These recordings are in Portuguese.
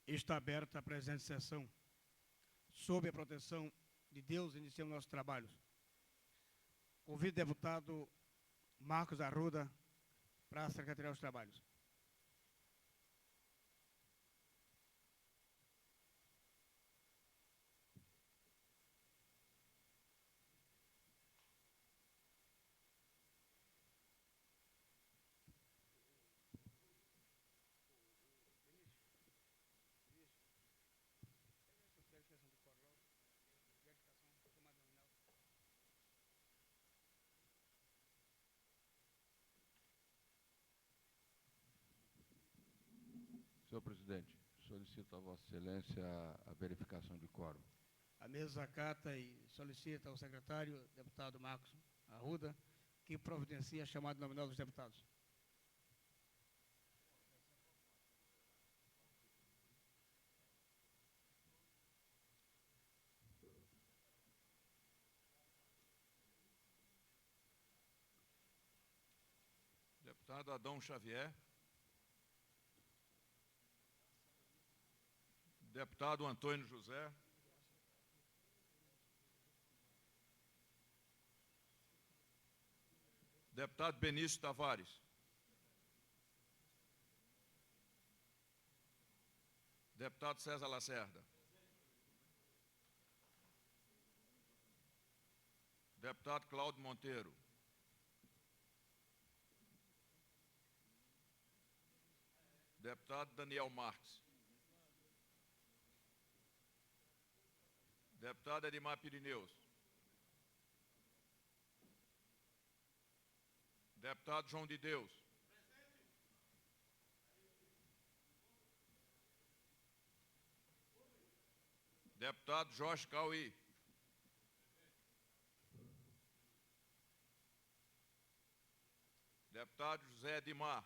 Está aberta a presente sessão. Sob a proteção de Deus, iniciamos nossos trabalhos. Convido o deputado Marcos Arruda para a Secretaria dos Trabalhos. Senhor presidente, solicito a Vossa Excelência a verificação de quórum. A mesa acata e solicita ao secretário, deputado Marcos Arruda, que providencie a chamada nominal dos deputados. Deputado Adão Xavier. Deputado Antônio José. Deputado Benício Tavares. Deputado César Lacerda. Deputado Cláudio Monteiro. Deputado Daniel Marques. Deputado Edmar Pirineus. Deputado João de Deus. Deputado Jorge Cauí. Deputado José Edmar.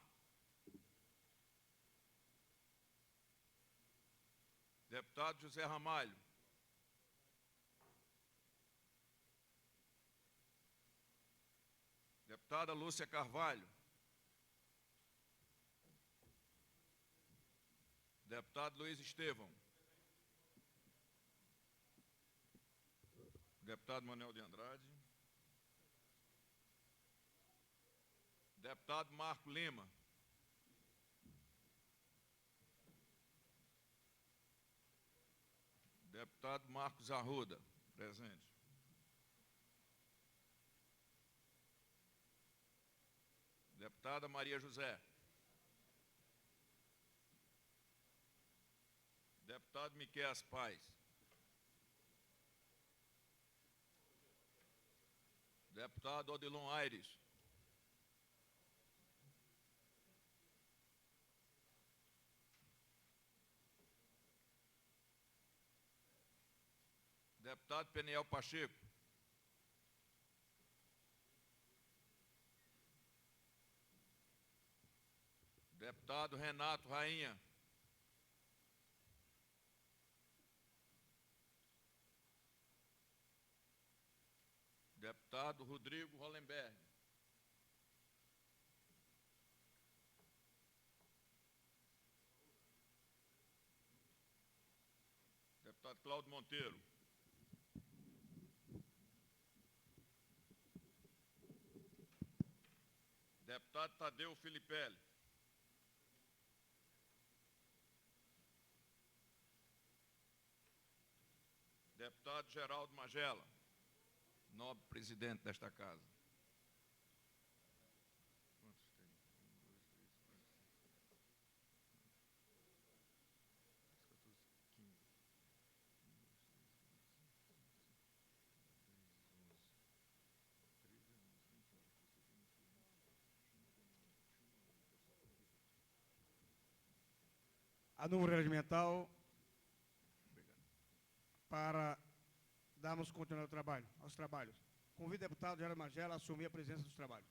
Deputado José Ramalho. Deputada Lúcia Carvalho. Deputado Luiz Estevão. Deputado Manuel de Andrade. Deputado Marco Lima. Deputado Marcos Arruda, presente. Deputada Maria José. Deputado Miqueias Paz. Deputado Odilon Aires. Deputado Peniel Pacheco. Deputado Renato Rainha. Deputado Rodrigo Hollenberg. Deputado Cláudio Monteiro. Deputado Tadeu Filipelli. Deputado Geraldo Magela, nobre presidente desta casa. Quantos tem? 1, 2, 3, 4, 5, 14, 15. 1, 2, 3, 4, 5, 6, 7, 8, 9, 10, 11, 13, 11, 14, 15, 16, 17, 18. A número regimental para darmos continuidade aos trabalhos. Convido o deputado Geraldo Magela a assumir a presença dos trabalhos.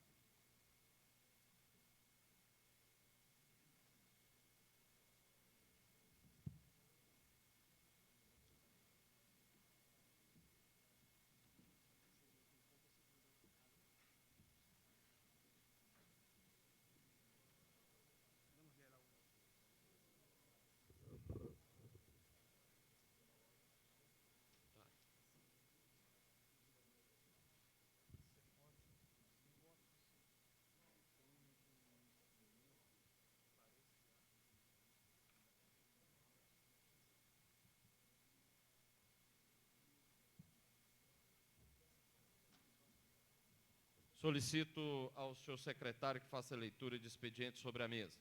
Solicito ao senhor secretário que faça a leitura de expediente sobre a mesa.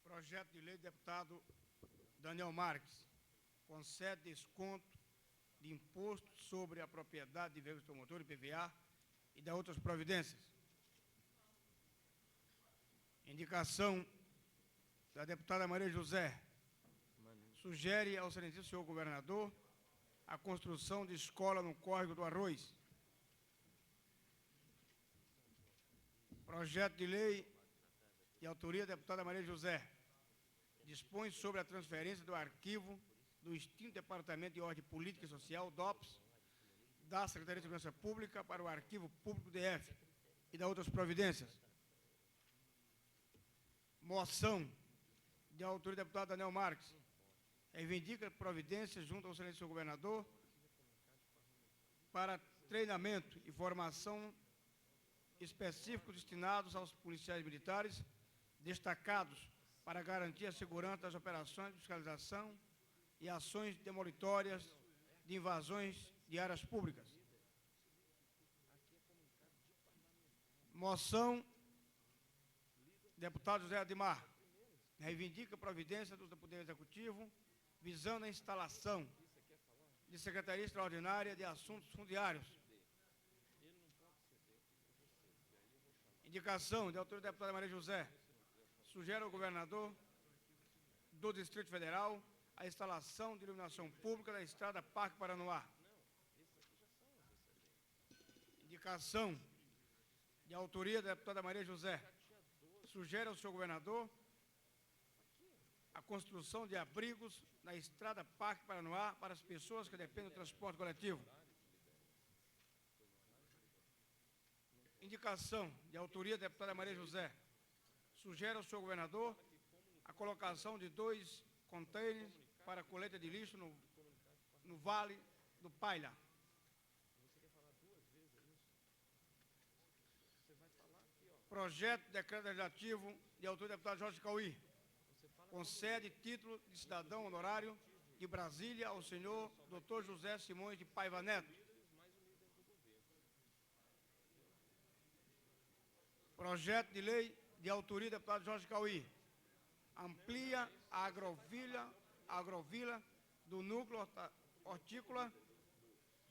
Projeto de lei do deputado Daniel Marques. Concede desconto de imposto sobre a propriedade de veículos automotores, IPVA, e da outras providências. Indicação da deputada Maria José. Sugere ao excelentíssimo senhor governador a construção de escola no Córrego do Arroz. Projeto de lei de autoria da deputada Maria José. Dispõe sobre a transferência do arquivo do extinto Departamento de Ordem Política e Social, DOPS, da Secretaria de Segurança Pública para o Arquivo Público DF e da outras providências. Moção de autoria do deputado Daniel Marques. Reivindica providências junto ao excelentíssimo governador para treinamento e formação específicos destinados aos policiais militares destacados para garantir a segurança das operações de fiscalização e ações demolitórias de invasões de áreas públicas. Moção, deputado José Admar, reivindica providência do Poder Executivo visando a instalação de Secretaria Extraordinária de Assuntos Fundiários. Indicação de autoria da deputada Maria José. Sugere ao governador do Distrito Federal a instalação de iluminação pública da estrada Parque Paranoá. Indicação de autoria da deputada Maria José. Sugere ao senhor governador a construção de abrigos na estrada Parque Paranoá para as pessoas que dependem do transporte coletivo. Indicação de autoria da deputada Maria José. Sugere ao senhor governador a colocação de 2 contêineres para coleta de lixo no Vale do Paila. Projeto de decreto legislativo de autoria do deputado Jorge Cauí. Concede título de cidadão honorário de Brasília ao senhor Dr. José Simões de Paiva Neto. Projeto de lei de autoria do deputado Jorge Cauí. Amplia a agrovila do núcleo hortícola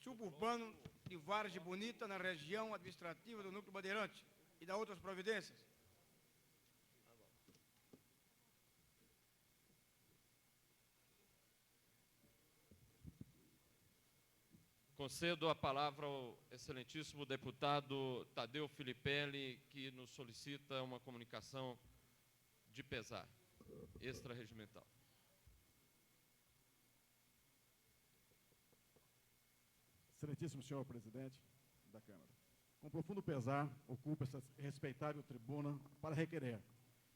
suburbano de Vargem Bonita, na região administrativa do núcleo Bandeirante, e da outras providências. Concedo a palavra ao excelentíssimo deputado Tadeu Filipelli, que nos solicita uma comunicação de pesar extra-regimental. Excelentíssimo senhor presidente da Câmara, com profundo pesar, ocupo essa respeitável tribuna para requerer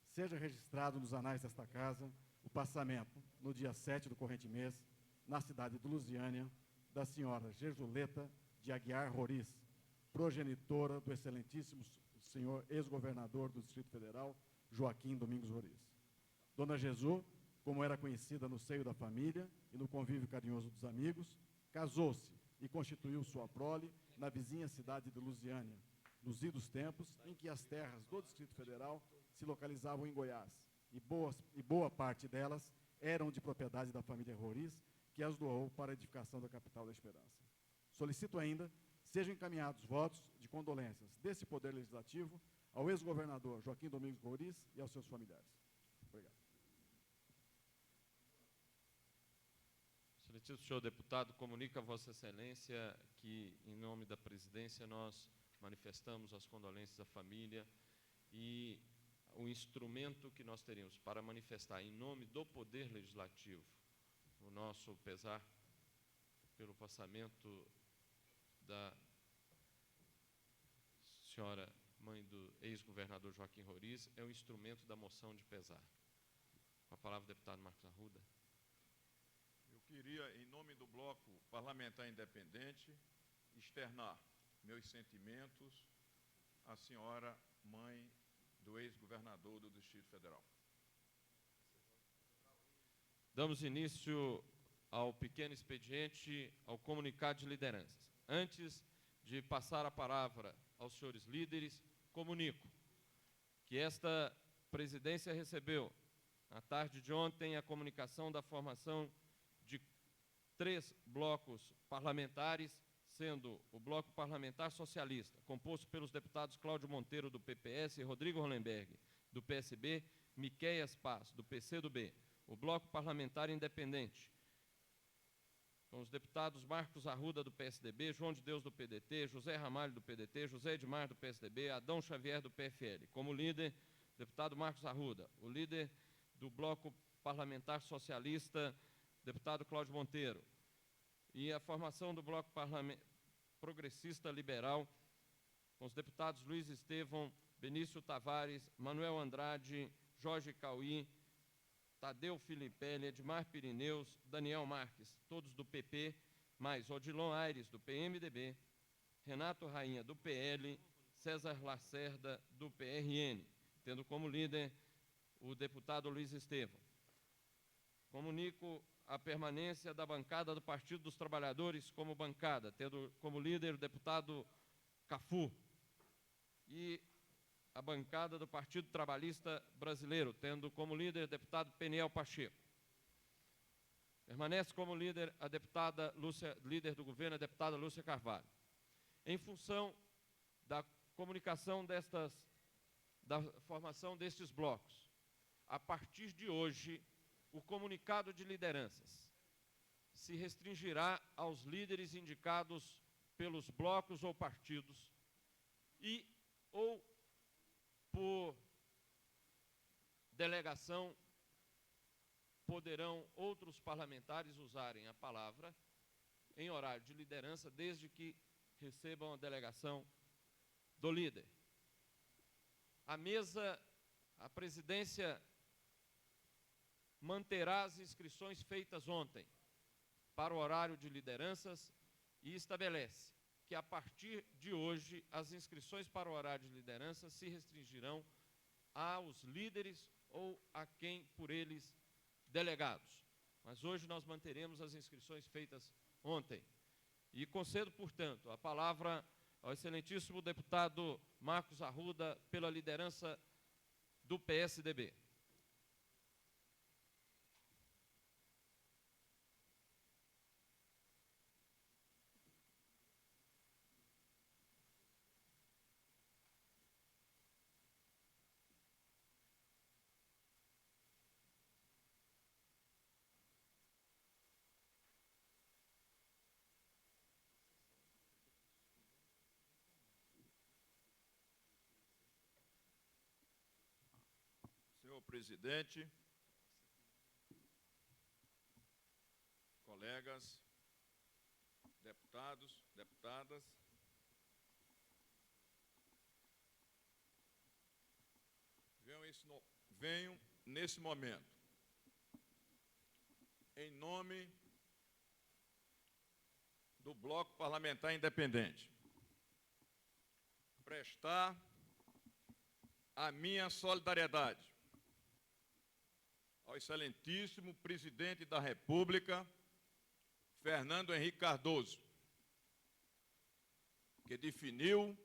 seja registrado nos anais desta casa o passamento, no dia 7 do corrente mês, na cidade de Lusiânia, da senhora Gesuleta de Aguiar Roriz, progenitora do excelentíssimo senhor ex-governador do Distrito Federal, Joaquim Domingos Roriz. Dona Gesu, como era conhecida no seio da família e no convívio carinhoso dos amigos, casou-se e constituiu sua prole na vizinha cidade de Lusiânia, nos idos tempos em que as terras do Distrito Federal se localizavam em Goiás, e boa parte delas eram de propriedade da família Roriz, que as doou para a edificação da capital da Esperança. Solicito ainda sejam encaminhados votos de condolências desse Poder Legislativo ao ex-governador Joaquim Domingos Roriz e aos seus familiares. Obrigado. Excelentíssimo senhor deputado, comunica a Vossa Excelência que, em nome da presidência, nós manifestamos as condolências à família e o instrumento que nós teríamos para manifestar, em nome do Poder Legislativo, o nosso pesar pelo passamento da senhora mãe do ex-governador Joaquim Roriz, é o instrumento da moção de pesar. Com a palavra, o deputado Marcos Arruda. Eu queria, em nome do Bloco Parlamentar Independente, externar meus sentimentos à senhora mãe do ex-governador do Distrito Federal. Damos início ao pequeno expediente, ao comunicado de lideranças. Antes de passar a palavra aos senhores líderes, comunico que esta presidência recebeu, na tarde de ontem, a comunicação da formação de 3 blocos parlamentares, sendo o Bloco Parlamentar Socialista, composto pelos deputados Cláudio Monteiro, do PPS, Rodrigo Hollenberg, do PSB, Miqueias Paz, do PCdoB, o Bloco Parlamentar Independente, com os deputados Marcos Arruda, do PSDB, João de Deus, do PDT, José Ramalho, do PDT, José Edmar, do PSDB, Adão Xavier, do PFL. Como líder, deputado Marcos Arruda. O líder do Bloco Parlamentar Socialista, deputado Cláudio Monteiro. E a formação do Bloco Progressista Liberal, com os deputados Luiz Estevão, Benício Tavares, Manuel Andrade, Jorge Cauí, Tadeu Filipelli, Edmar Pirineus, Daniel Marques, todos do PP, mais Odilon Aires, do PMDB, Renato Rainha, do PL, César Lacerda, do PRN, tendo como líder o deputado Luiz Estevão. Comunico a permanência da bancada do Partido dos Trabalhadores como bancada, tendo como líder o deputado Cafu, e a bancada do Partido Trabalhista Brasileiro, tendo como líder o deputado Peniel Pacheco. Permanece como líder a deputada Lúcia, líder do governo, a deputada Lúcia Carvalho. Em função da comunicação da formação destes blocos, a partir de hoje, o comunicado de lideranças se restringirá aos líderes indicados pelos blocos ou partidos ou por delegação, poderão outros parlamentares usarem a palavra em horário de liderança, desde que recebam a delegação do líder. A presidência manterá as inscrições feitas ontem para o horário de lideranças e estabelece que, a partir de hoje, as inscrições para o horário de liderança se restringirão aos líderes ou a quem por eles delegados. Mas hoje nós manteremos as inscrições feitas ontem. E concedo, portanto, a palavra ao excelentíssimo deputado Marcos Arruda, pela liderança do PSDB. Senhor presidente, colegas, deputados, deputadas, venho nesse momento, em nome do Bloco Parlamentar Independente, prestar a minha solidariedade ao excelentíssimo presidente da República, Fernando Henrique Cardoso, que definiu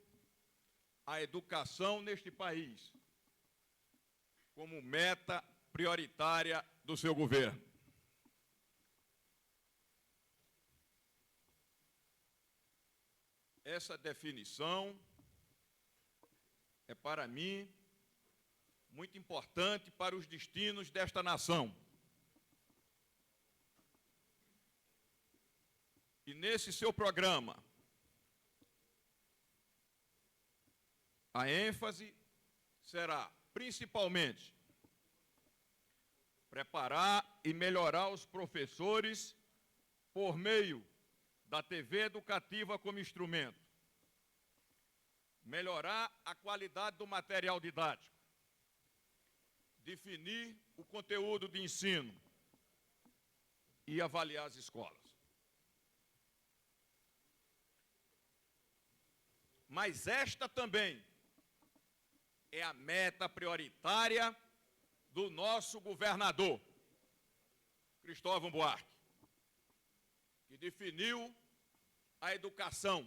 a educação neste país como meta prioritária do seu governo. Essa definição é, para mim, muito importante para os destinos desta nação. E nesse seu programa, a ênfase será, principalmente, preparar e melhorar os professores por meio da TV educativa como instrumento, melhorar a qualidade do material didático, definir o conteúdo de ensino e avaliar as escolas. Mas esta também é a meta prioritária do nosso governador, Cristóvão Buarque, que definiu a a educação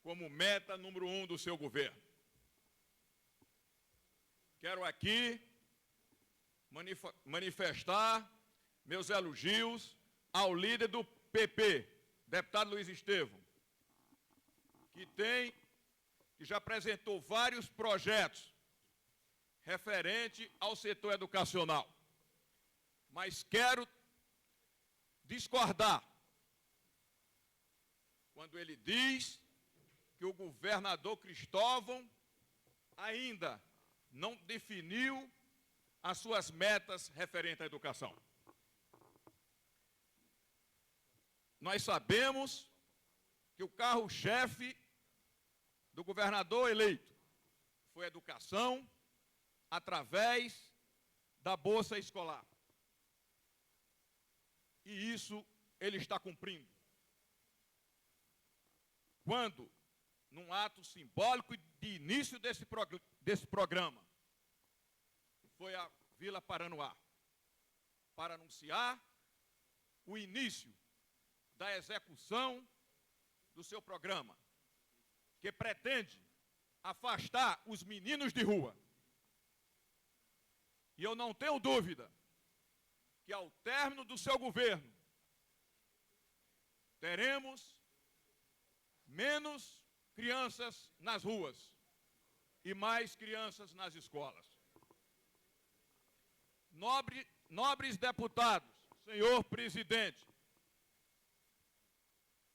como meta número 1 do seu governo. Quero aqui manifestar meus elogios ao líder do PP, deputado Luiz Estevão, que já apresentou vários projetos referente ao setor educacional. Mas quero discordar quando ele diz que o governador Cristóvão ainda não definiu as suas metas referentes à educação. Nós sabemos que o carro-chefe do governador eleito foi a educação através da Bolsa Escolar. E isso ele está cumprindo. Quando, num ato simbólico de início desse programa, foi a Vila Paranoá, para anunciar o início da execução do seu programa, que pretende afastar os meninos de rua. E eu não tenho dúvida que, ao término do seu governo, teremos menos crianças nas ruas e mais crianças nas escolas. Nobres deputados, senhor presidente,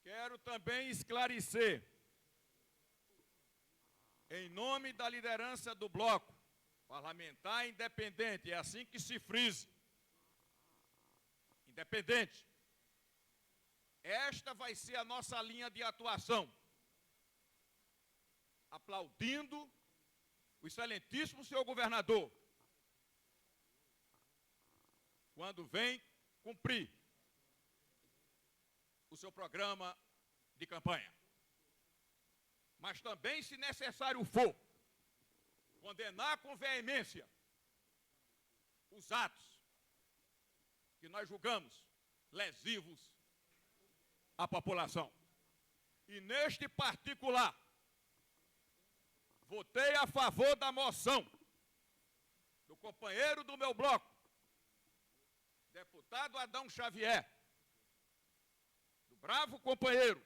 quero também esclarecer, em nome da liderança do bloco parlamentar independente, é assim que se frise, independente, esta vai ser a nossa linha de atuação, aplaudindo o excelentíssimo senhor governador, quando vem cumprir o seu programa de campanha. Mas também, se necessário for, condenar com veemência os atos que nós julgamos lesivos à população. E neste particular, votei a favor da moção do companheiro do meu bloco, deputado Adão Xavier, do bravo companheiro,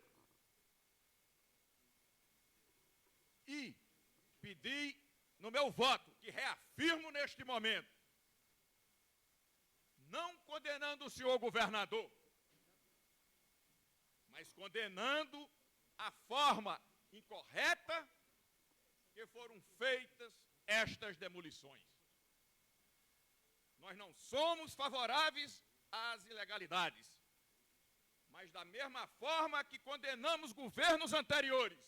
e pedi no meu voto, que reafirmo neste momento, não condenando o senhor governador, mas condenando a forma incorreta que foram feitas estas demolições. Nós não somos favoráveis às ilegalidades, mas da mesma forma que condenamos governos anteriores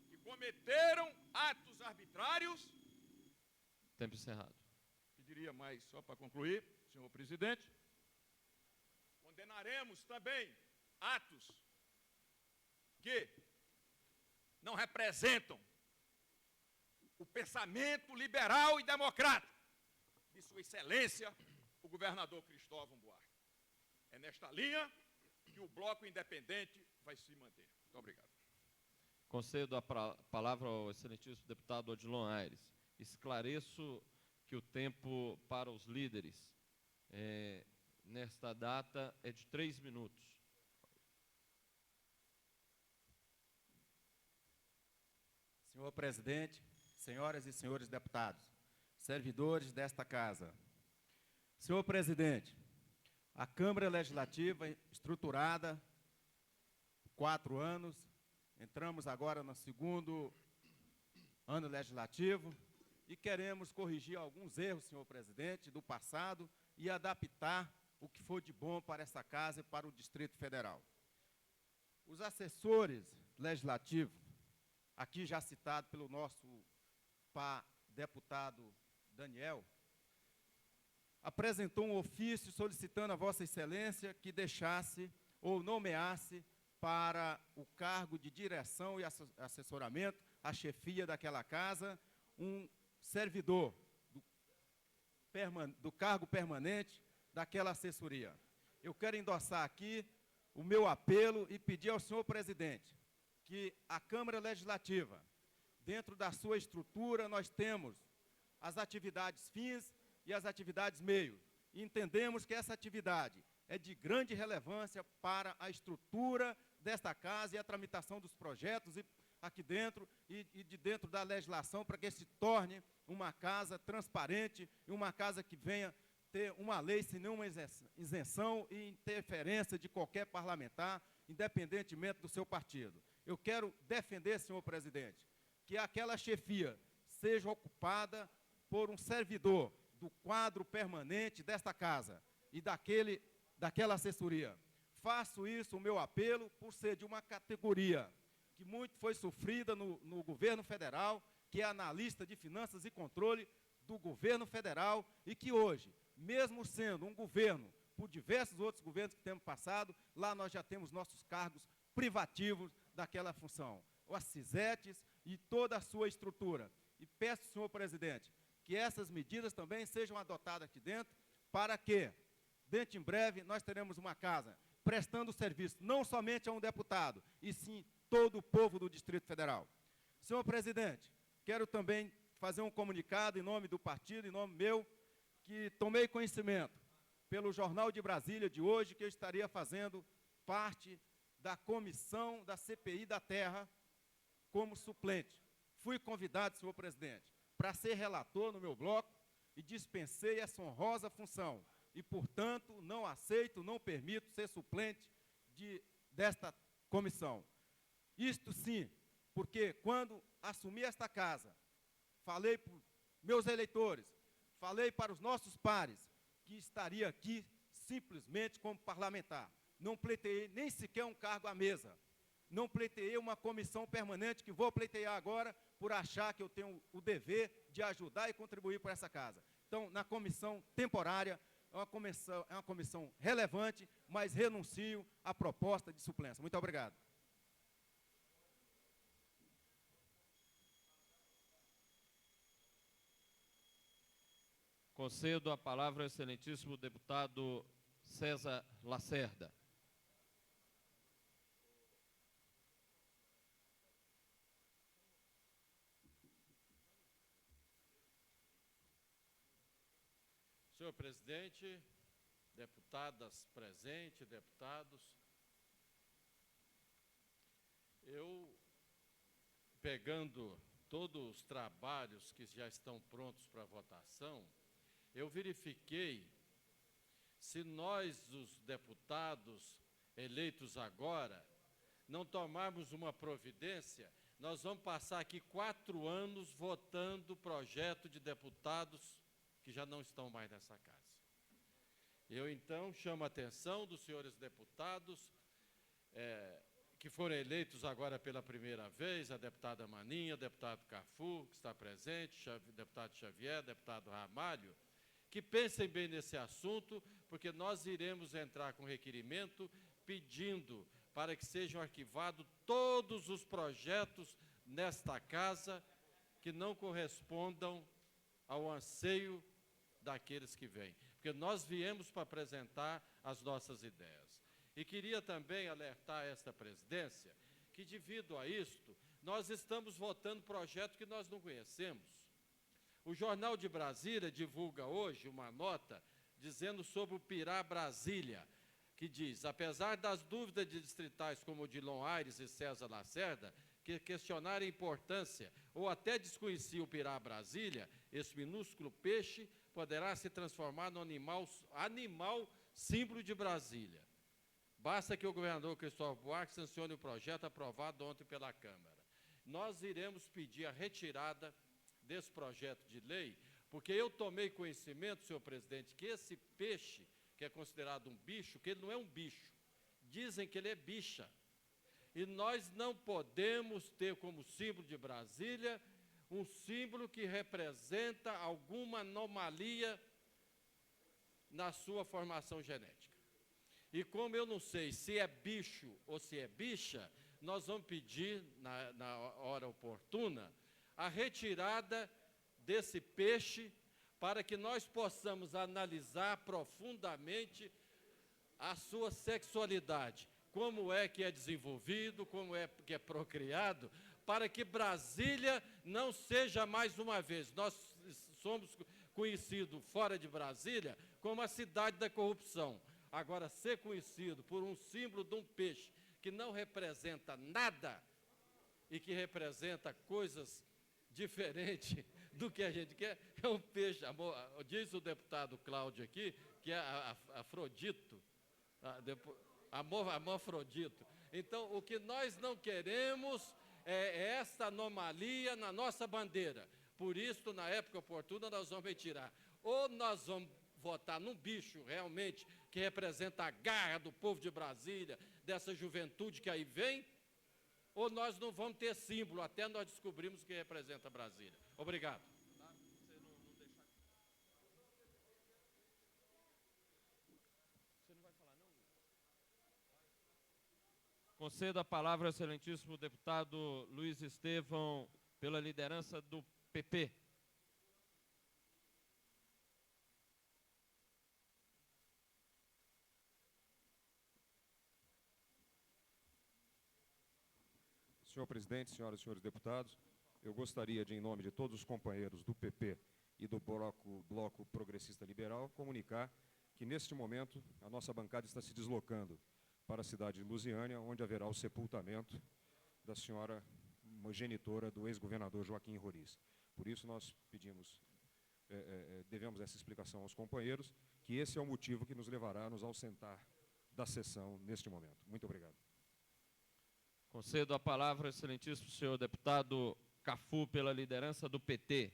que cometeram atos arbitrários. Tempo encerrado. Pediria mais, só para concluir, senhor presidente. Condenaremos também atos que não representam o pensamento liberal e democrático de sua excelência, o governador Cristóvão Buarque. É nesta linha que o bloco independente vai se manter. Muito obrigado. Concedo a palavra ao excelentíssimo deputado Odilon Aires. Esclareço que o tempo para os líderes nesta data é de 3 minutos. Senhor presidente, senhoras e senhores deputados, servidores desta casa. Senhor presidente, a Câmara Legislativa estruturada, 4 anos, entramos agora no 2º ano legislativo e queremos corrigir alguns erros, senhor presidente, do passado e adaptar o que for de bom para essa casa e para o Distrito Federal. Os assessores legislativos, aqui já citado pelo nosso deputado Daniel, apresentou um ofício solicitando a Vossa Excelência que deixasse ou nomeasse para o cargo de direção e assessoramento, a chefia daquela casa, um servidor do cargo permanente daquela assessoria. Eu quero endossar aqui o meu apelo e pedir ao senhor presidente que a Câmara Legislativa, dentro da sua estrutura, nós temos as atividades fins e as atividades meio. E entendemos que essa atividade é de grande relevância para a estrutura desta casa e a tramitação dos projetos aqui dentro e de dentro da legislação, para que se torne uma casa transparente e uma casa que venha ter uma lei sem nenhuma isenção e interferência de qualquer parlamentar, independentemente do seu partido. Eu quero defender, senhor presidente, que aquela chefia seja ocupada por um servidor do quadro permanente desta casa e daquela assessoria. Faço isso, o meu apelo, por ser de uma categoria que muito foi sofrida no governo federal, que é analista de finanças e controle do governo federal, e que hoje, mesmo sendo um governo, por diversos outros governos que temos passado, lá nós já temos nossos cargos privativos daquela função, as CISETs e toda a sua estrutura. E peço, senhor presidente, que essas medidas também sejam adotadas aqui dentro, para que, dentro em breve, nós teremos uma casa prestando serviço não somente a um deputado, e sim todo o povo do Distrito Federal. Senhor presidente, quero também fazer um comunicado em nome do partido, em nome meu, que tomei conhecimento pelo Jornal de Brasília de hoje, que eu estaria fazendo parte da comissão da CPI da Terra como suplente. Fui convidado, senhor presidente, para ser relator no meu bloco e dispensei essa honrosa função. E, portanto, não aceito, não permito ser suplente desta comissão. Isto sim, porque quando assumi esta casa, falei para os meus eleitores, falei para os nossos pares, que estaria aqui simplesmente como parlamentar. Não pleiteei nem sequer um cargo à mesa. Não pleiteei uma comissão permanente, que vou pleitear agora, por achar que eu tenho o dever de ajudar e contribuir para essa casa. Então, na comissão temporária, é uma comissão relevante, mas renuncio à proposta de suplência. Muito obrigado. Concedo a palavra ao excelentíssimo deputado César Lacerda. Senhor presidente, deputadas presentes, deputados, eu, pegando todos os trabalhos que já estão prontos para votação, eu verifiquei se nós, os deputados eleitos agora, não tomarmos uma providência, nós vamos passar aqui 4 anos votando projeto de deputados que já não estão mais nessa casa. Eu, então, chamo a atenção dos senhores deputados que foram eleitos agora pela primeira vez, a deputada Maninha, o deputado Cafu, que está presente, deputado Xavier, deputado Ramalho, que pensem bem nesse assunto, porque nós iremos entrar com requerimento pedindo para que sejam arquivados todos os projetos nesta casa que não correspondam ao anseio daqueles que vêm. Porque nós viemos para apresentar as nossas ideias. E queria também alertar esta presidência que, devido a isto, nós estamos votando projetos que nós não conhecemos. O Jornal de Brasília divulga hoje uma nota dizendo sobre o Pirá Brasília, que diz: apesar das dúvidas de distritais como Odilon Aires e César Lacerda, que questionaram a importância ou até desconheciam o Pirá Brasília, esse minúsculo peixe poderá se transformar no animal símbolo de Brasília. Basta que o governador Cristóvão Buarque sancione o projeto aprovado ontem pela Câmara. Nós iremos pedir a retirada desse projeto de lei, porque eu tomei conhecimento, senhor presidente, que esse peixe, que é considerado um bicho, que ele não é um bicho, dizem que ele é bicha. E nós não podemos ter como símbolo de Brasília um símbolo que representa alguma anomalia na sua formação genética. E como eu não sei se é bicho ou se é bicha, nós vamos pedir, na hora oportuna, a retirada desse peixe para que nós possamos analisar profundamente a sua sexualidade. como é que é desenvolvido, como é que é procriado, para que Brasília não seja mais uma vez, nós somos conhecidos fora de Brasília como a cidade da corrupção. Agora, ser conhecido por um símbolo de um peixe que não representa nada e que representa coisas diferentes do que a gente quer, é um peixe, diz o deputado Cláudio aqui, que é Afrodito, Amorfrodito. Então, o que nós não queremos é esta anomalia na nossa bandeira. Por isso, na época oportuna, nós vamos retirar. Ou nós vamos votar num bicho, realmente, que representa a garra do povo de Brasília, dessa juventude que aí vem, ou nós não vamos ter símbolo, até nós descobrirmos o que representa Brasília. Obrigado. Concedo a palavra ao excelentíssimo deputado Luiz Estevão, pela liderança do PP. Senhor presidente, senhoras e senhores deputados, eu gostaria de, em nome de todos os companheiros do PP e do Bloco Progressista Liberal, comunicar que, neste momento, a nossa bancada está se deslocando para a cidade de Lusiânia, onde haverá o sepultamento da senhora genitora do ex-governador Joaquim Roriz. Por isso, nós devemos essa explicação aos companheiros, que esse é o motivo que nos levará a nos ausentar da sessão neste momento. Muito obrigado. Concedo a palavra ao excelentíssimo senhor deputado Cafu, pela liderança do PT.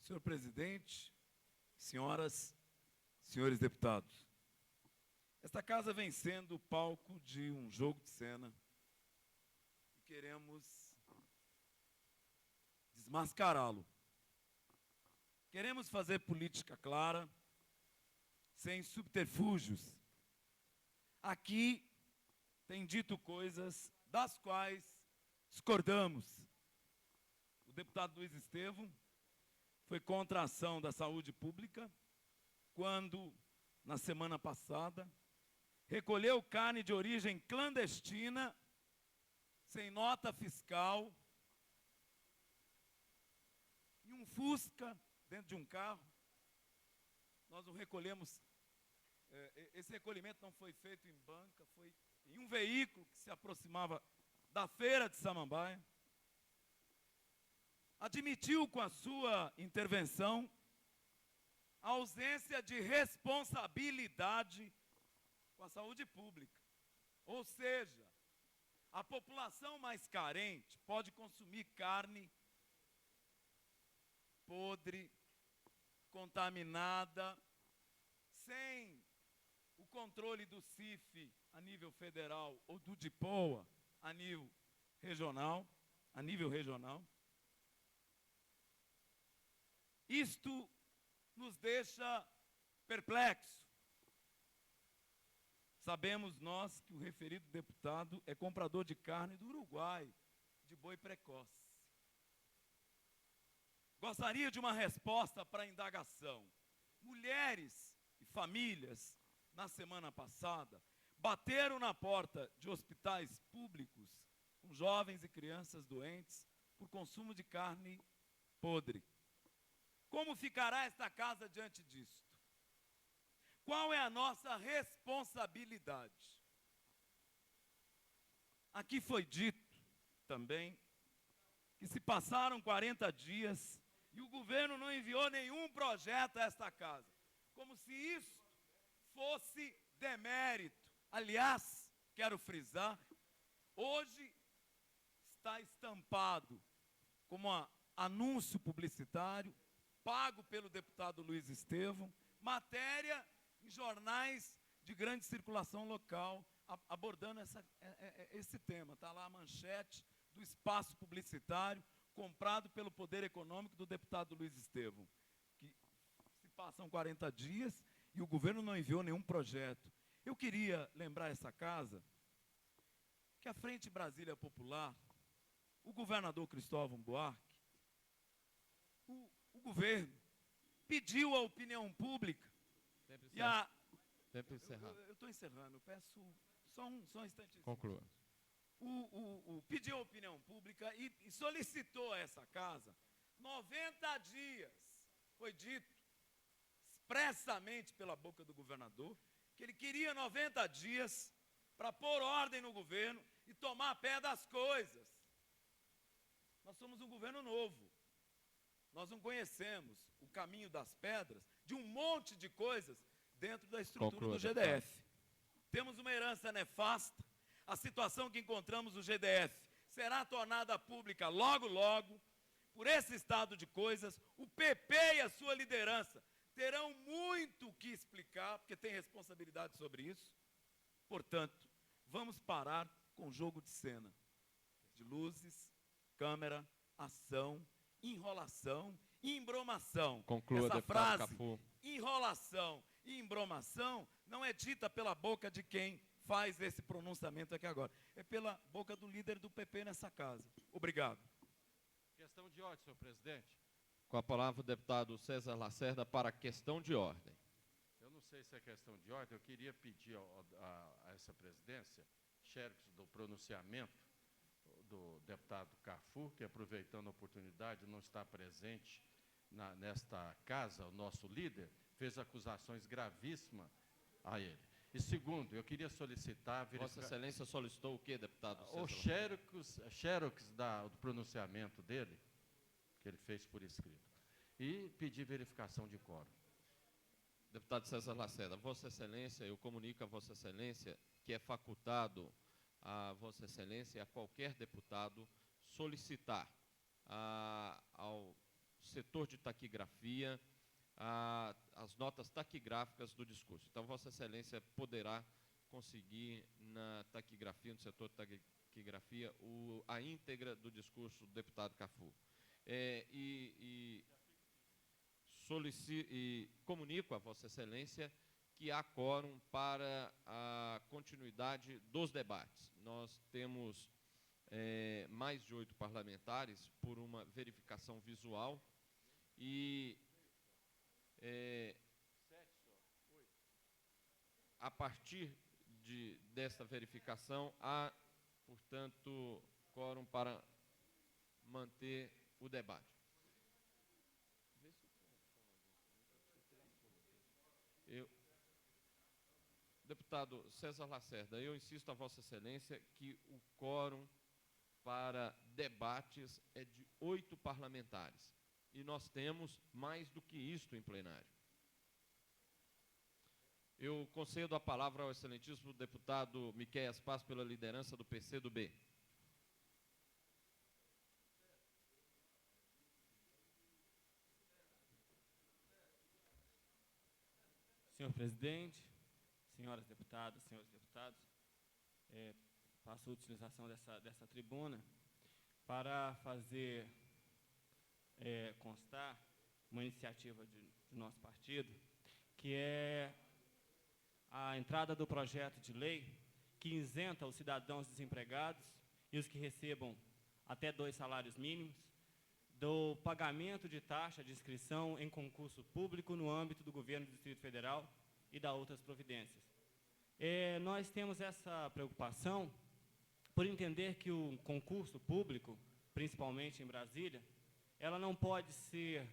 Senhor presidente, senhoras, senhores deputados, esta casa vem sendo palco de um jogo de cena e queremos desmascará-lo. Queremos fazer política clara, sem subterfúgios. Aqui tem dito coisas das quais discordamos. O deputado Luiz Estevão foi contra a ação da saúde pública, quando, na semana passada, recolheu carne de origem clandestina, sem nota fiscal, em um Fusca, dentro de um carro. Nós o recolhemos, esse recolhimento não foi feito em banca, foi em um veículo que se aproximava da feira de Samambaia. Admitiu com a sua intervenção a ausência de responsabilidade com a saúde pública. Ou seja, a população mais carente pode consumir carne podre, contaminada, sem o controle do CIF a nível federal ou do DIPOA a nível regional, Isto nos deixa perplexos. Sabemos nós que o referido deputado é comprador de carne do Uruguai, de boi precoce. Gostaria de uma resposta para a indagação. Mulheres e famílias, na semana passada, bateram na porta de hospitais públicos com jovens e crianças doentes por consumo de carne podre. Como ficará esta casa diante disto? Qual é a nossa responsabilidade? Aqui foi dito também que se passaram 40 dias e o governo não enviou nenhum projeto a esta casa, como se isso fosse demérito. Aliás, quero frisar, hoje está estampado como anúncio publicitário, pago pelo deputado Luiz Estevão, matéria em jornais de grande circulação local, abordando esse tema. Está lá a manchete do espaço publicitário comprado pelo poder econômico do deputado Luiz Estevão, que se passam 40 dias e o governo não enviou nenhum projeto. Eu queria lembrar essa casa que a Frente Brasília Popular o governador Cristóvão Buarque, o governo pediu à opinião pública Tempo e a... Tempo encerrado. Eu estou encerrando, eu peço só um instantezinho. Conclua. Pediu à opinião pública e solicitou a essa casa 90 dias. Foi dito expressamente pela boca do governador que ele queria 90 dias para pôr ordem no governo e tomar pé das coisas. Nós somos um governo novo. Nós não conhecemos o caminho das pedras de um monte de coisas dentro da estrutura do GDF. Temos uma herança nefasta. A situação que encontramos no GDF será tornada pública logo, logo. Por esse estado de coisas, o PP e a sua liderança terão muito o que explicar, porque tem responsabilidade sobre isso. Portanto, vamos parar com o jogo de cena, de luzes, câmera, ação, enrolação e embromação. Conclua, essa deputado frase, Cafu. enrolação e embromação, não é dita pela boca de quem faz esse pronunciamento aqui agora. É pela boca do líder do PP nessa casa. Obrigado. Questão de ordem, senhor presidente. Com a palavra o deputado César Lacerda para a questão de ordem. Eu não sei se é questão de ordem, eu queria pedir a essa presidência, xerox do pronunciamento do deputado Cafu, que aproveitando a oportunidade não está presente nesta casa, o nosso líder, fez acusações gravíssimas a ele. E segundo, eu queria solicitar... Vossa Excelência solicitou o quê, deputado César? O xerox do pronunciamento dele, que ele fez por escrito, e pedir verificação de quórum. Deputado César Lacerda, Vossa Excelência, eu comunico a Vossa Excelência que é facultado a Vossa Excelência e a qualquer deputado solicitar ao setor de taquigrafia as notas taquigráficas do discurso. Então, Vossa Excelência poderá conseguir na taquigrafia, no setor de taquigrafia, a íntegra do discurso do deputado Cafu. E comunico a Vossa Excelência que há quórum para a continuidade dos debates. Nós temos mais de 8 parlamentares por uma verificação visual e a partir desta verificação há, portanto, quórum para manter o debate. Deputado César Lacerda, eu insisto a Vossa Excelência que o quórum para debates é de 8 parlamentares. E nós temos mais do que isto em plenário. Eu concedo a palavra ao excelentíssimo deputado Miqueias Paz pela liderança do PCdoB. Senhor presidente, senhoras deputadas, senhores deputados, faço utilização dessa tribuna para fazer constar uma iniciativa do nosso partido, que é a entrada do projeto de lei que isenta os cidadãos desempregados e os que recebam até 2 salários mínimos do pagamento de taxa de inscrição em concurso público no âmbito do governo do Distrito Federal e da outras providências. Nós temos essa preocupação por entender que o concurso público, principalmente em Brasília, ela não pode ser,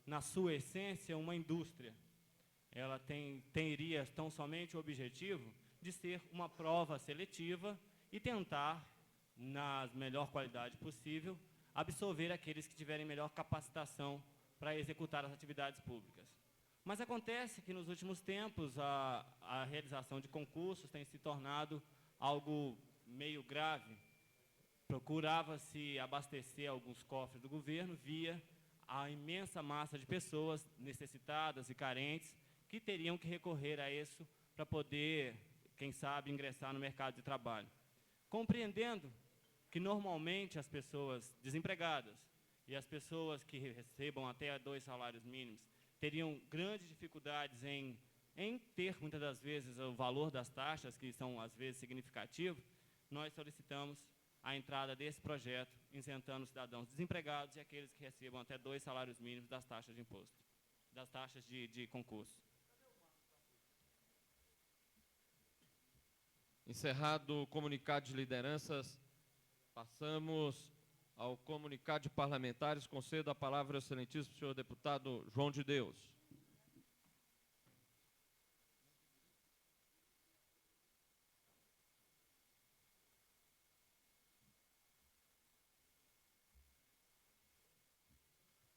na sua essência, uma indústria. Ela teria tão somente o objetivo de ser uma prova seletiva e tentar, na melhor qualidade possível, absorver aqueles que tiverem melhor capacitação para executar as atividades públicas. Mas acontece que, nos últimos tempos, a realização de concursos tem se tornado algo meio grave. Procurava-se abastecer alguns cofres do governo via a imensa massa de pessoas necessitadas e carentes que teriam que recorrer a isso para poder, quem sabe, ingressar no mercado de trabalho. Compreendendo que, normalmente, as pessoas desempregadas e as pessoas que recebam até 2 salários mínimos teriam grandes dificuldades em ter, muitas das vezes, o valor das taxas, que são, às vezes, significativos, nós solicitamos a entrada desse projeto, isentando os cidadãos desempregados e aqueles que recebam até 2 salários mínimos das taxas de imposto, das taxas de concurso. Encerrado o comunicado de lideranças, passamos ao comunicado de parlamentares. Concedo a palavra ao excelentíssimo senhor deputado João de Deus.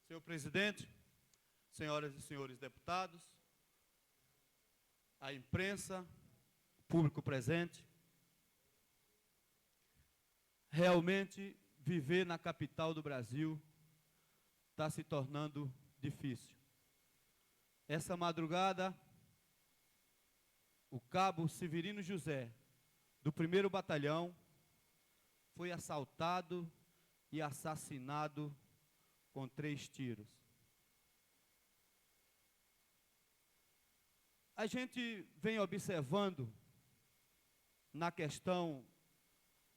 Senhor presidente, senhoras e senhores deputados, a imprensa, o público presente, realmente viver na capital do Brasil está se tornando difícil. Essa madrugada, o cabo Severino José, do 1º Batalhão, foi assaltado e assassinado com 3 tiros. A gente vem observando na questão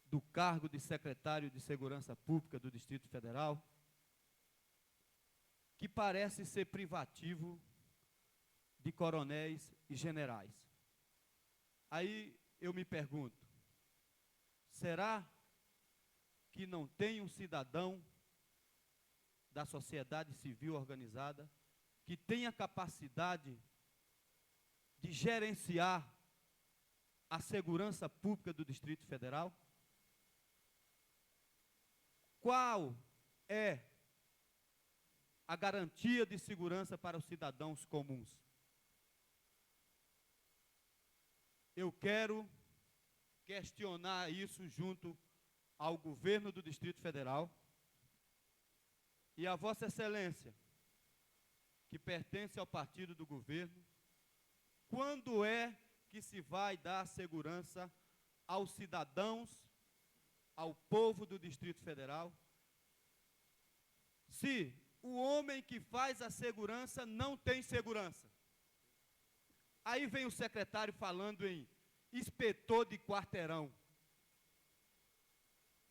do cargo de secretário de Segurança Pública do Distrito Federal, que parece ser privativo de coronéis e generais. Aí eu me pergunto, será que não tem um cidadão da sociedade civil organizada que tenha capacidade de gerenciar a segurança pública do Distrito Federal? Qual é a garantia de segurança para os cidadãos comuns? Eu quero questionar isso junto ao governo do Distrito Federal e a Vossa Excelência, que pertence ao partido do governo. Quando é que se vai dar segurança aos cidadãos, ao povo do Distrito Federal, se o homem que faz a segurança não tem segurança? Aí vem o secretário falando em inspetor de quarteirão.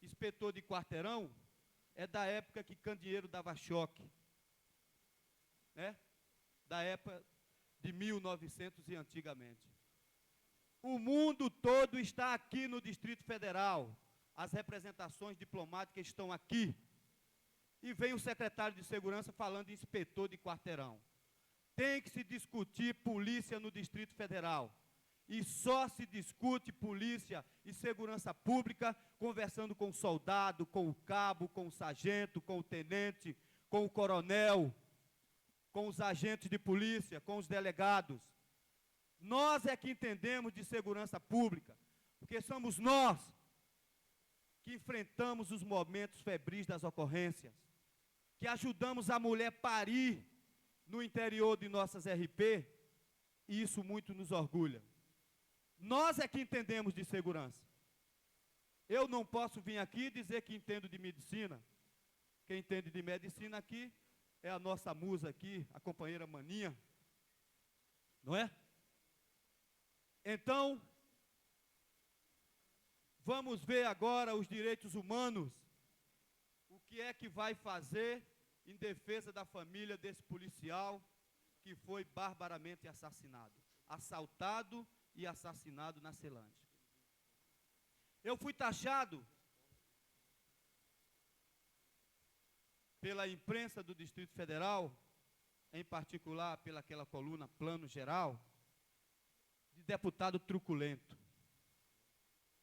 Inspetor de quarteirão é da época que candeeiro dava choque, né? Da época de 1900 e antigamente. O mundo todo está aqui no Distrito Federal. As representações diplomáticas estão aqui. E vem o secretário de Segurança falando em inspetor de quarteirão. Tem que se discutir polícia no Distrito Federal. E só se discute polícia e segurança pública conversando com o soldado, com o cabo, com o sargento, com o tenente, com o coronel, com os agentes de polícia, com os delegados. Nós é que entendemos de segurança pública, porque somos nós que enfrentamos os momentos febris das ocorrências, que ajudamos a mulher parir no interior de nossas RP, e isso muito nos orgulha. Nós é que entendemos de segurança. Eu não posso vir aqui dizer que entendo de medicina. Quem entende de medicina aqui é a nossa musa aqui, a companheira Maninha, não é? Então, vamos ver agora os direitos humanos. O que é que vai fazer em defesa da família desse policial que foi barbaramente assassinado, assaltado e assassinado na Ceilândia. Eu fui taxado pela imprensa do Distrito Federal, em particular pelaquela coluna Plano Geral, de deputado truculento.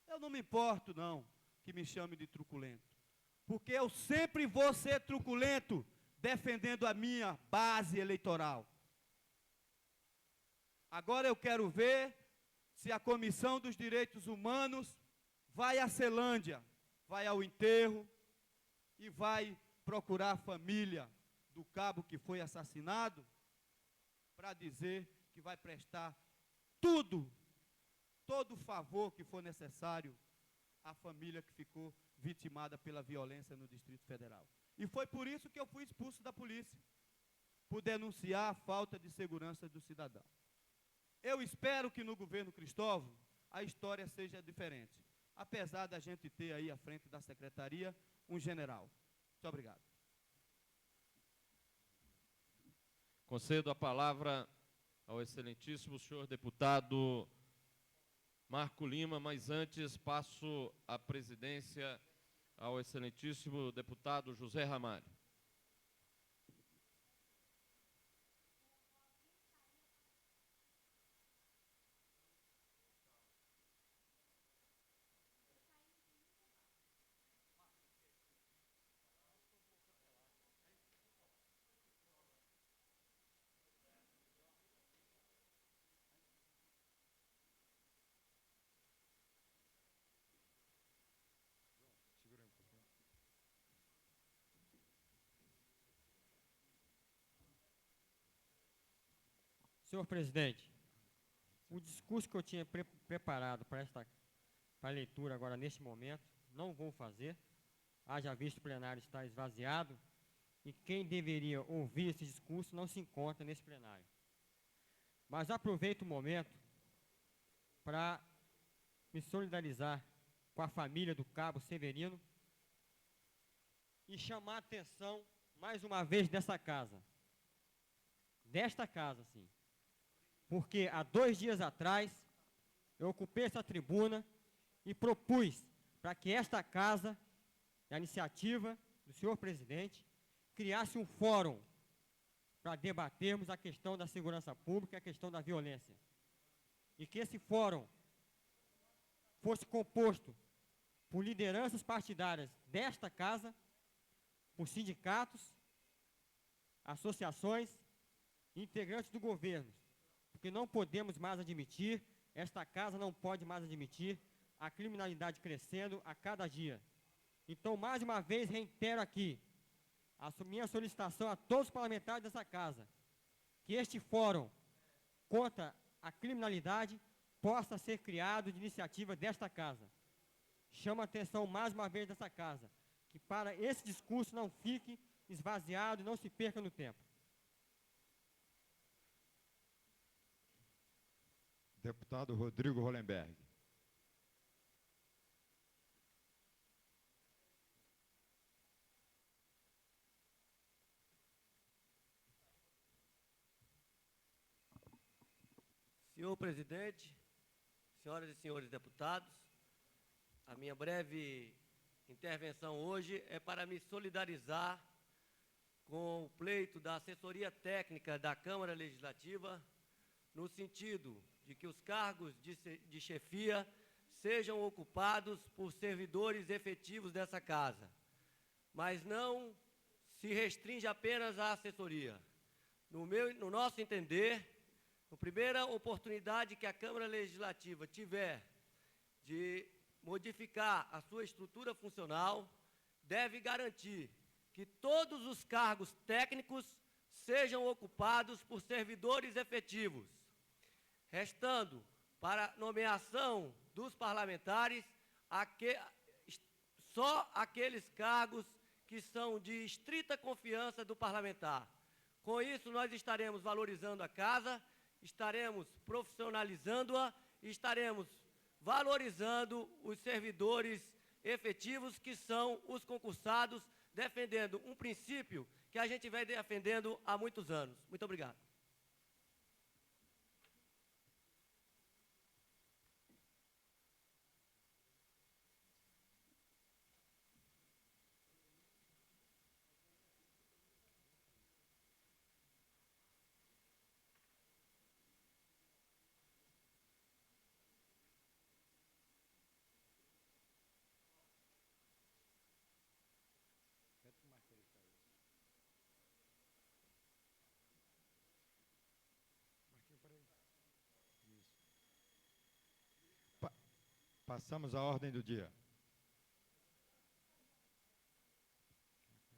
Eu não me importo, não, que me chame de truculento, porque eu sempre vou ser truculento, defendendo a minha base eleitoral. Agora eu quero ver se a Comissão dos Direitos Humanos vai à Ceilândia, vai ao enterro e vai procurar a família do cabo que foi assassinado para dizer que vai prestar todo o favor que for necessário à família que ficou vitimada pela violência no Distrito Federal. E foi por isso que eu fui expulso da polícia, por denunciar a falta de segurança do cidadão. Eu espero que no governo Cristóvão a história seja diferente. apesar da gente ter aí à frente da secretaria um general. Muito obrigado. Concedo a palavra ao excelentíssimo senhor deputado Marco Lima, mas antes passo a presidência ao excelentíssimo deputado José Ramalho. Senhor presidente, o discurso que eu tinha preparado para a leitura agora, neste momento, não vou fazer, haja visto o plenário estar esvaziado, e quem deveria ouvir esse discurso não se encontra nesse plenário. Mas aproveito o momento para me solidarizar com a família do Cabo Severino e chamar a atenção, mais uma vez, desta casa, sim. Porque há 2 dias atrás, eu ocupei essa tribuna e propus para que esta casa, a iniciativa do senhor presidente, criasse um fórum para debatermos a questão da segurança pública e a questão da violência. E que esse fórum fosse composto por lideranças partidárias desta casa, por sindicatos, associações e integrantes do governo. Porque não podemos mais admitir, esta casa não pode mais admitir a criminalidade crescendo a cada dia. Então, mais uma vez, reitero aqui a minha solicitação a todos os parlamentares dessa casa, que este fórum contra a criminalidade possa ser criado de iniciativa desta casa. Chamo a atenção mais uma vez dessa casa, que para esse discurso não fique esvaziado e não se perca no tempo. Deputado Rodrigo Hollenberg. Senhor presidente, senhoras e senhores deputados, a minha breve intervenção hoje é para me solidarizar com o pleito da assessoria técnica da Câmara Legislativa, no sentido de que os cargos de chefia sejam ocupados por servidores efetivos dessa casa, mas não se restringe apenas à assessoria. No nosso entender, a primeira oportunidade que a Câmara Legislativa tiver de modificar a sua estrutura funcional, deve garantir que todos os cargos técnicos sejam ocupados por servidores efetivos, restando para nomeação dos parlamentares só aqueles cargos que são de estrita confiança do parlamentar. Com isso, nós estaremos valorizando a casa, estaremos profissionalizando-a e estaremos valorizando os servidores efetivos, que são os concursados, defendendo um princípio que a gente vem defendendo há muitos anos. Muito obrigado. Passamos à ordem do dia.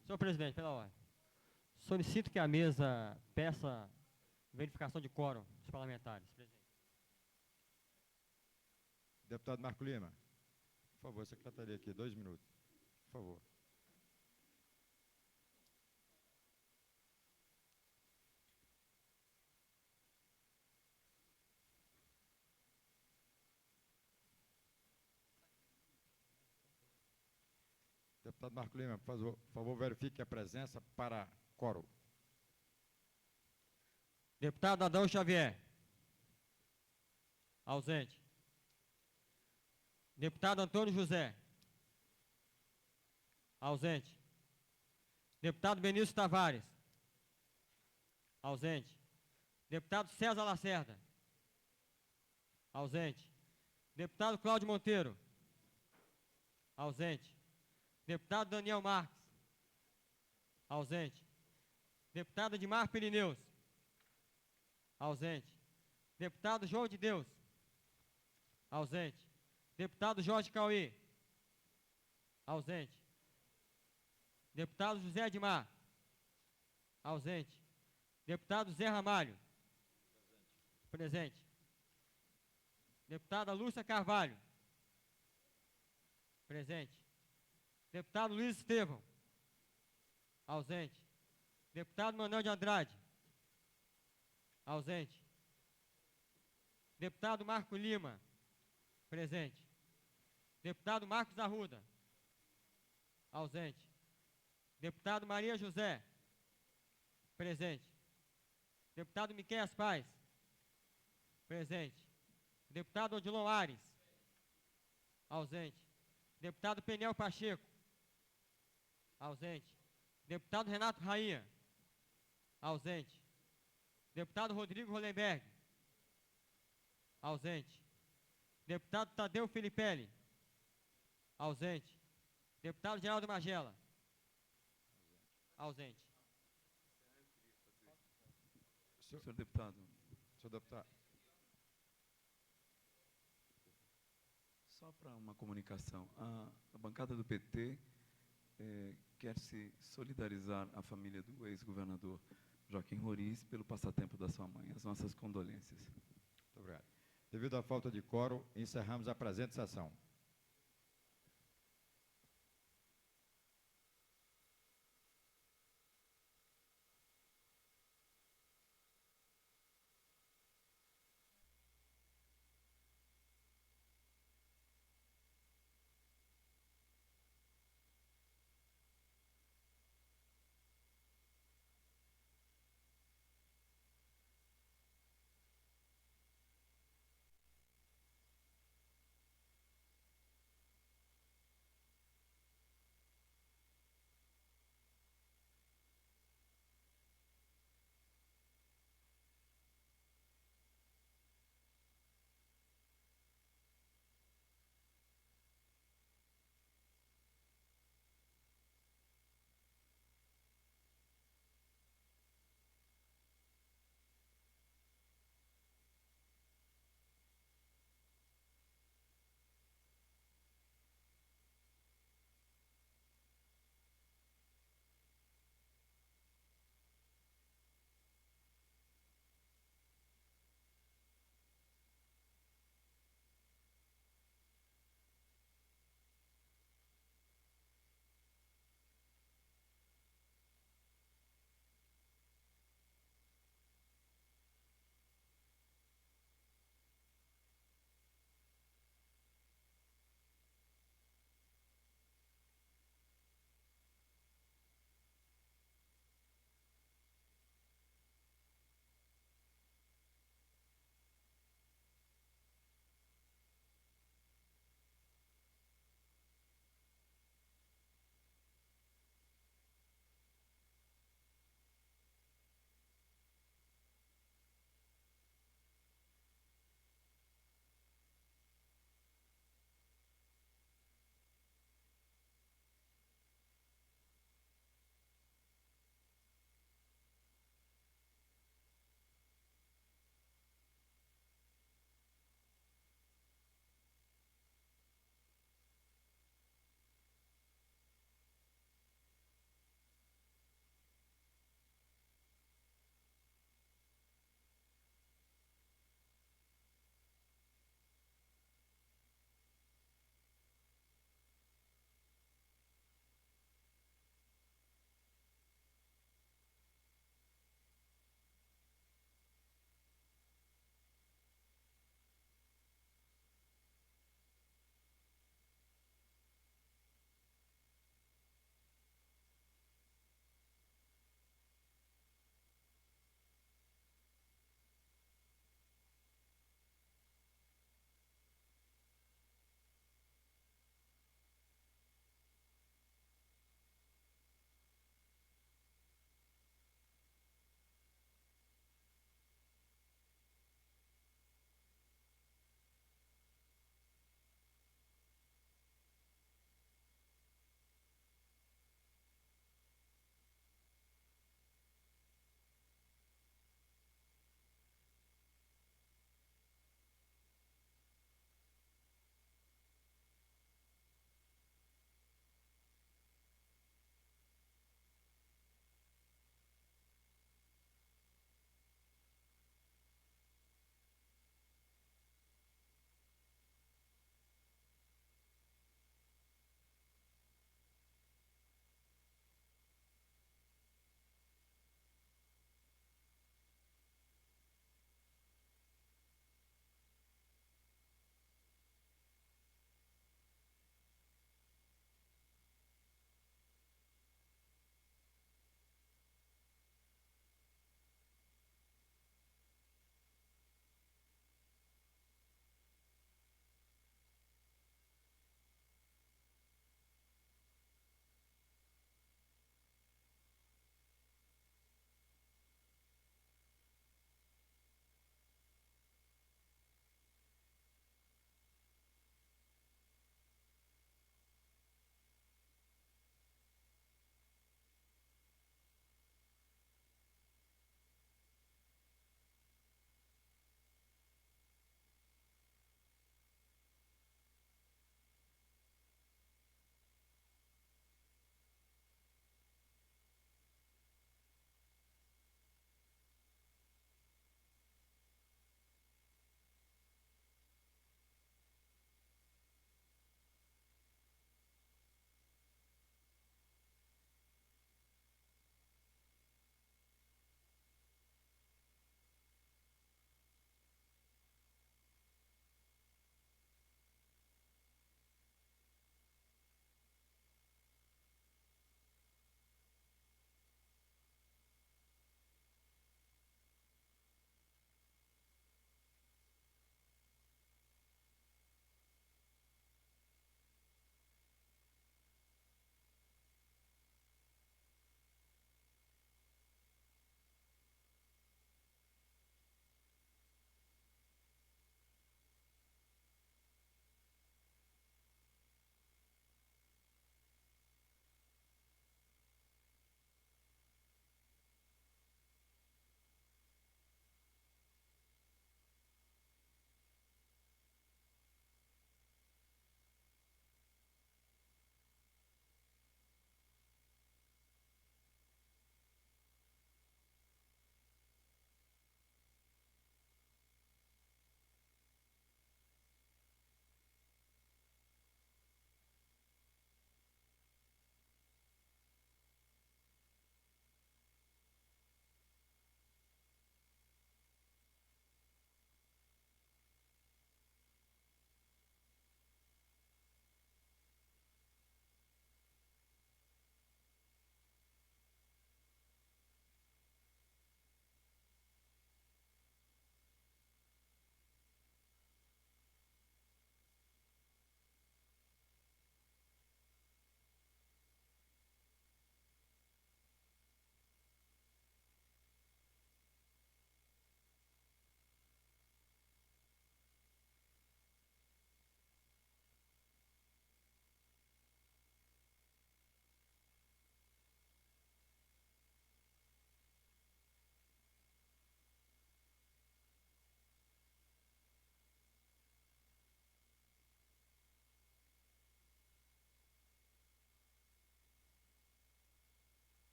Senhor presidente, pela ordem. Solicito que a mesa peça verificação de quórum dos parlamentares. Presidente. Deputado Marco Lima, por favor, secretaria aqui, 2 minutos. Por favor. Deputado Marco Lima, por favor, verifique a presença para quórum. Deputado Adão Xavier. Ausente. Deputado Antônio José. Ausente. Deputado Benício Tavares. Ausente. Deputado César Lacerda. Ausente. Deputado Cláudio Monteiro. Ausente. Deputado Daniel Marques. Ausente. Deputado Edmar Pirineus. Ausente. Deputado João de Deus. Ausente. Deputado Jorge Cauê. Ausente. Deputado José Edmar. Ausente. Deputado Zé Ramalho. Presente. Deputada Lúcia Carvalho. Presente. Deputado Luiz Estevão. Ausente. Deputado Manuel de Andrade. Ausente. Deputado Marco Lima. Presente. Deputado Marcos Arruda. Ausente. Deputado Maria José. Presente. Deputado Miqueias Paz. Presente. Deputado Odilon Ares. Ausente. Deputado Peniel Pacheco. Ausente. Deputado Renato Rainha. Ausente. Deputado Rodrigo Rolenberg. Ausente. Deputado Tadeu Filipelli. Ausente. Deputado Geraldo Magela. Ausente. Senhor deputado. Senhor deputado. Só para uma comunicação. A bancada do PT quer se solidarizar à família do ex-governador Joaquim Roriz pelo passatempo da sua mãe. As nossas condolências. Muito obrigado. Devido à falta de quórum, encerramos a presente sessão.